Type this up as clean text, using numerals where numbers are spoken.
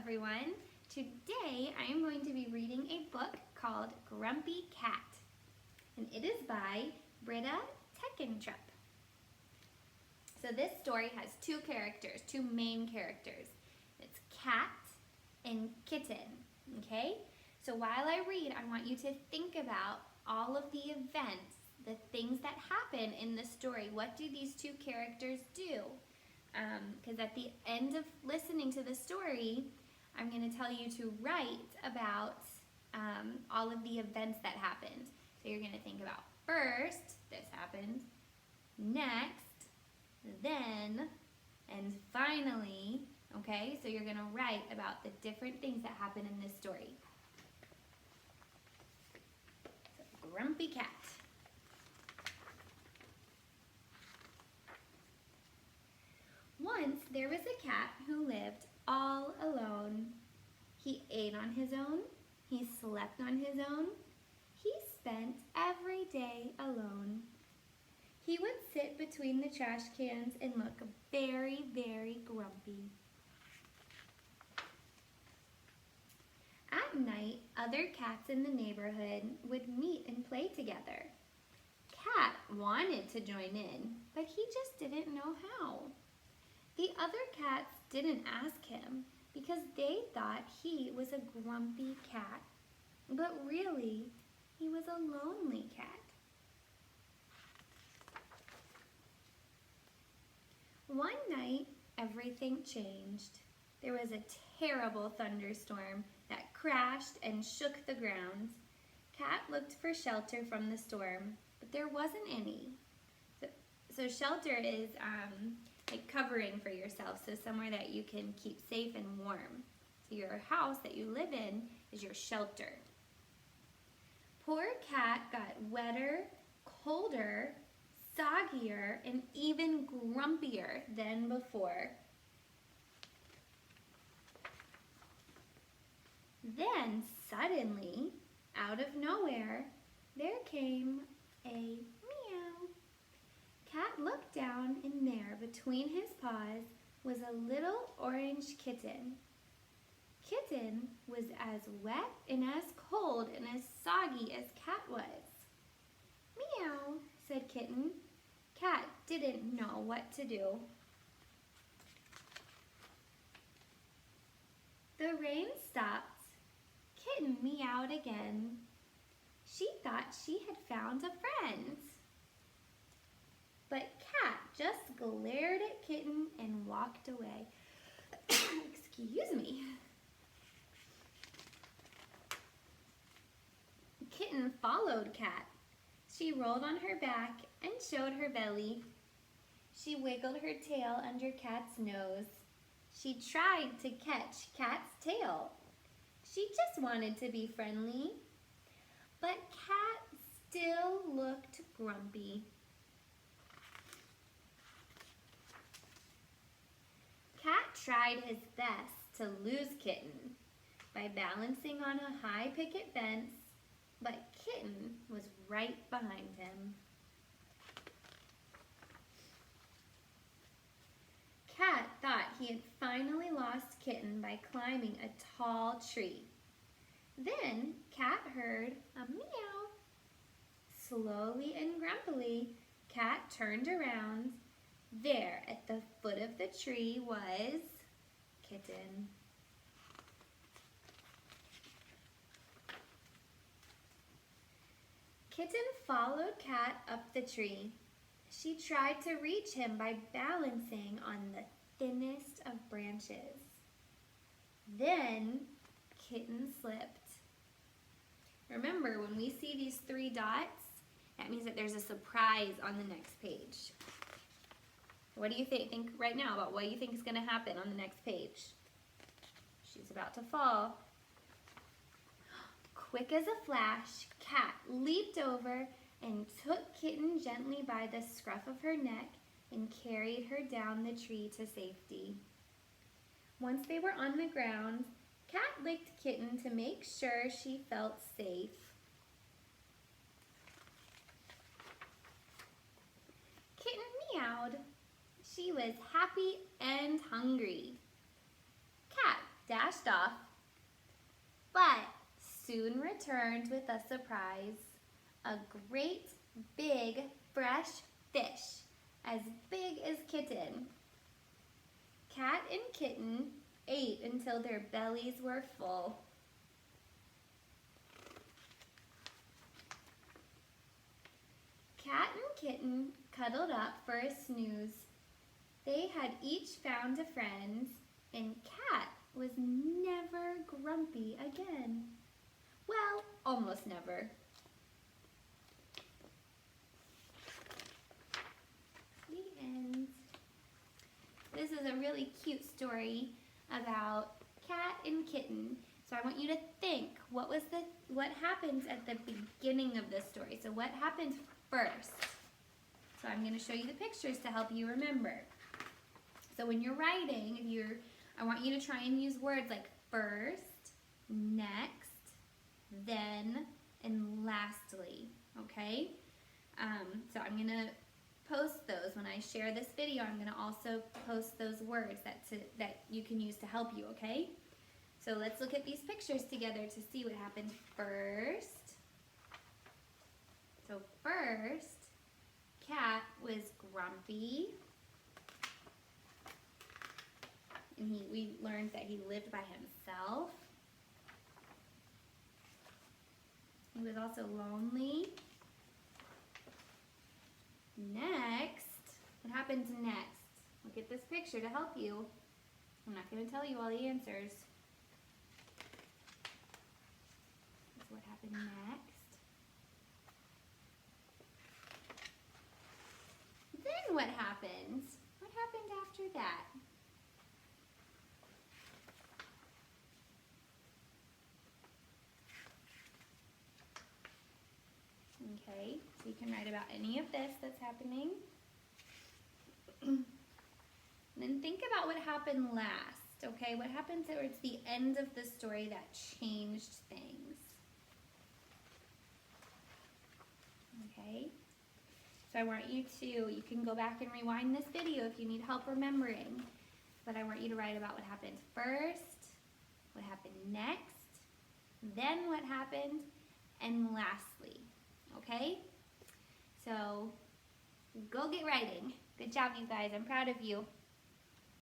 everyone. Today I am going to be reading a book called Grumpy Cat, and it is by Britta Teckentrup. So this story has two main characters. It's Cat and Kitten, okay? So while I read, I want you to think about all of the events, the things that happen in the story. What do these two characters do? Because at the end of listening to the story, I'm going to tell you to write about all of the events that happened. So you're going to think about first, this happened, next, then, and finally, okay? So you're going to write about the different things that happen in this story. So, Grumpy Cat. Once there was a cat who lived all alone. He ate on his own. He slept on his own. He spent every day alone. He would sit between the trash cans and look very, very grumpy. At night, other cats in the neighborhood would meet and play together. Cat wanted to join in, but he just didn't know how. The other cats didn't ask him because they thought he was a grumpy cat, but really, he was a lonely cat. One night, everything changed. There was a terrible thunderstorm that crashed and shook the ground. Cat looked for shelter from the storm, but there wasn't any. So shelter is like covering for yourself, so somewhere that you can keep safe and warm. So your house that you live in is your shelter. Poor Cat got wetter, colder, soggier, and even grumpier than before. Then suddenly, out of nowhere, there came a meow. Cat looked down, and there, between his paws, was a little orange kitten. Kitten was as wet and as cold and as soggy as Cat was. Meow, said Kitten. Cat didn't know what to do. The rain stopped. Kitten meowed again. She thought she had found a friend. But Cat just glared at Kitten and walked away. Excuse me. Kitten followed Cat. She rolled on her back and showed her belly. She wiggled her tail under Cat's nose. She tried to catch Cat's tail. She just wanted to be friendly. But Cat still looked grumpy. Cat tried his best to lose Kitten by balancing on a high picket fence, but Kitten was right behind him. Cat thought he had finally lost Kitten by climbing a tall tree. Then Cat heard a meow. Slowly and grumpily, Cat turned around. There, at the foot of the tree, was Kitten. Kitten followed Cat up the tree. She tried to reach him by balancing on the thinnest of branches. Then, Kitten slipped. Remember, when we see these 3 dots, that means that there's a surprise on the next page. What do you think right now about what you think is going to happen on the next page? She's about to fall. Quick as a flash, Cat leaped over and took Kitten gently by the scruff of her neck and carried her down the tree to safety. Once they were on the ground, Cat licked Kitten to make sure she felt safe. Kitten meowed. She was happy and hungry. Cat dashed rushed off, but soon returned with a surprise, a great big fresh fish, as big as Kitten. Cat and Kitten ate until their bellies were full. Cat and Kitten cuddled up for a snooze. They had each found a friend, and Cat was never grumpy again. Well, almost never. The end. This is a really cute story about Cat and Kitten. So I want you to think, what happened at the beginning of this story? So what happened first? So I'm going to show you the pictures to help you remember. So when you're writing, I want you to try and use words like first, next, then, and lastly, okay? So I'm going to post those. When I share this video, I'm going to also post those words that you can use to help you, okay? So let's look at these pictures together to see what happened first. So first, Cat was grumpy. And we learned that he lived by himself. He was also lonely. Next, what happens next? Look at this picture to help you. I'm not going to tell you all the answers. This is what happened next. Then what happened? What happened after that? Okay, so you can write about any of this that's happening. And then think about what happened last, okay? What happened towards the end of the story that changed things? Okay, so I want you can go back and rewind this video if you need help remembering. But I want you to write about what happened first, what happened next, then what happened, and lastly. Okay? So, go get writing. Good job, you guys. I'm proud of you.